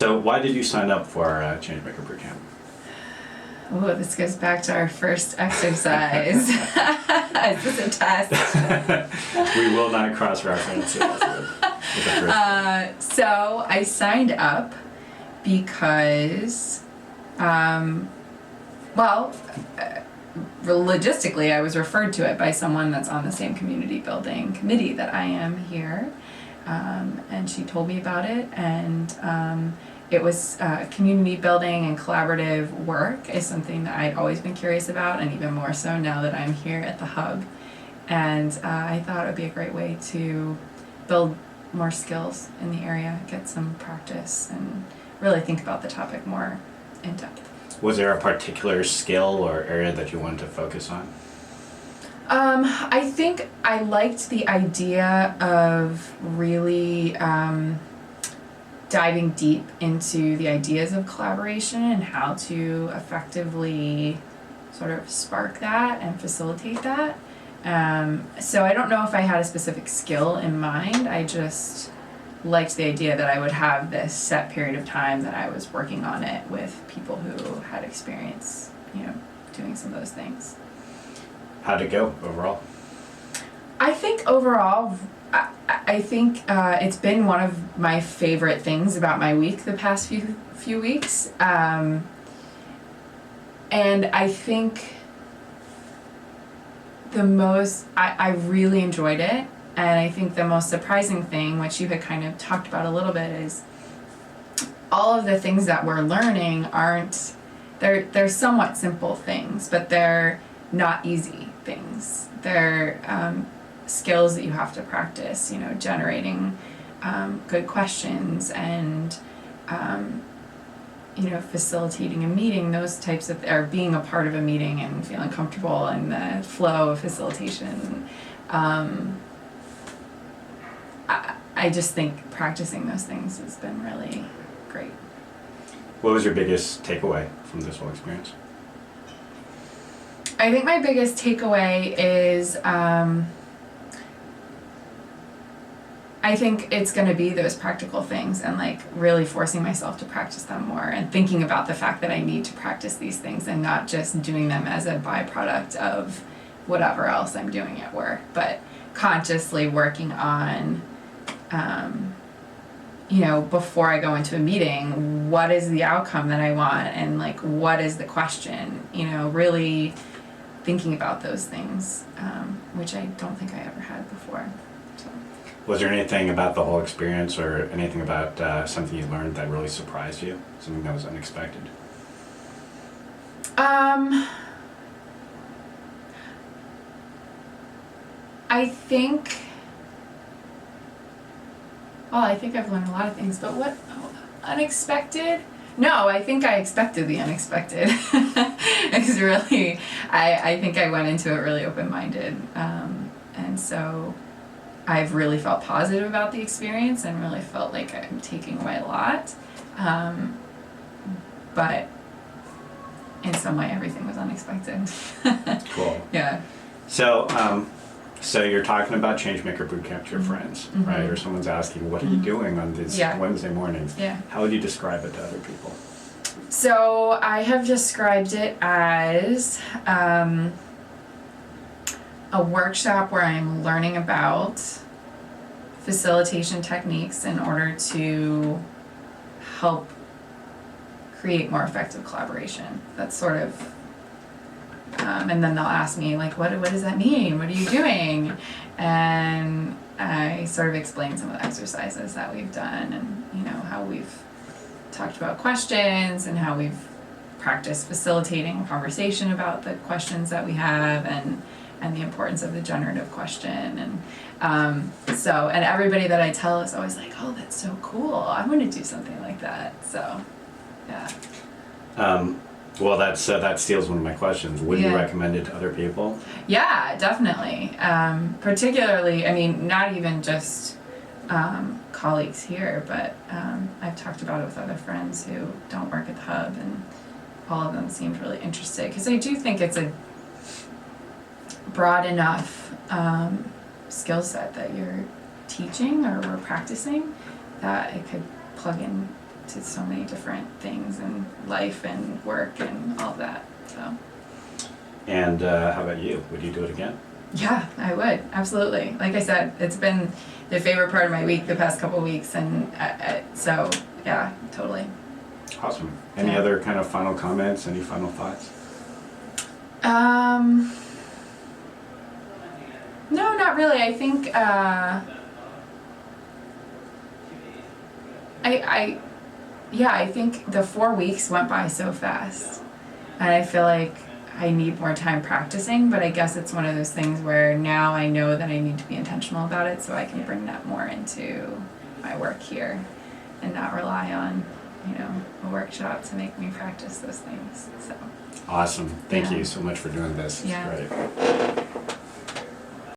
So why did you sign up for Changemaker Bootcamp? Oh, this goes back to our first exercise. Is this a test? We will not cross-reference it with the first. So I signed up because, logistically, I was referred to it by someone that's on the same community building committee that I am here. And she told me about it, and it was community building and collaborative work is something that I'd always been curious about, and even more so now that I'm here at the Hub. And I thought it would be a great way to build more skills in the area, get some practice, and really think about the topic more in depth. Was there a particular skill or area that you wanted to focus on? I think I liked the idea of really diving deep into the ideas of collaboration and how to effectively sort of spark that and facilitate that. So I don't know if I had a specific skill in mind. I just liked the idea that I would have this set period of time that I was working on it with people who had experience, doing some of those things. How'd it go overall? I think overall, I think it's been one of my favorite things about my week the past few weeks. And I think I really enjoyed it. And I think the most surprising thing, which you had kind of talked about a little bit, is all of the things that we're learning they're somewhat simple things, but they're not easy things. They're skills that you have to practice, generating good questions and, facilitating a meeting, those types of, or being a part of a meeting and feeling comfortable in the flow of facilitation. I just think practicing those things has been really great. What was your biggest takeaway from this whole experience? I think my biggest takeaway is I think it's going to be those practical things and really forcing myself to practice them more and thinking about the fact that I need to practice these things and not just doing them as a byproduct of whatever else I'm doing at work, but consciously working on before I go into a meeting, what is the outcome that I want and what is the question, really thinking about those things, which I don't think I ever had before. So. Was there anything about the whole experience or anything about something you learned that really surprised you? Something that was unexpected? I think I've learned a lot of things, but unexpected? No, I think I expected the unexpected. It's really, I think I went into it really open-minded. And so I've really felt positive about the experience and really felt like I'm taking away a lot. But in some way, everything was unexpected. Cool. Yeah. So you're talking about Changemaker Bootcamp to your friends, right? Or someone's asking, what are you doing on these Wednesday mornings? Yeah. How would you describe it to other people? So I have described it as a workshop where I'm learning about facilitation techniques in order to help create more effective collaboration. That's sort of and then they'll ask me what does that mean? What are you doing? And I sort of explain some of the exercises that we've done and how we've talked about questions and how we've practiced facilitating a conversation about the questions that we have and the importance of the generative question and everybody that I tell is always like, oh, that's so cool. I want to do something like that. So yeah. Well, that steals one of my questions. Would you recommend it to other people? Yeah, definitely. Particularly, not even just colleagues here, but I've talked about it with other friends who don't work at the Hub, and all of them seemed really interested because I do think it's a broad enough skill set that you're teaching or we're practicing that it could plug in to so many different things in life and work and all of that. So. And how about you? Would you do it again? Yeah, I would, absolutely. Like I said, it's been the favorite part of my week the past couple weeks, and so yeah, totally. Awesome. Any Yeah. other kind of final comments? Any final thoughts? No, not really. I think I think the 4 weeks went by so fast, and I feel like I need more time practicing, but I guess it's one of those things where now I know that I need to be intentional about it, so I can bring that more into my work here and not rely on, a workshop to make me practice those things. So Awesome. Thank Yeah. you so much for doing this. It's Yeah. great.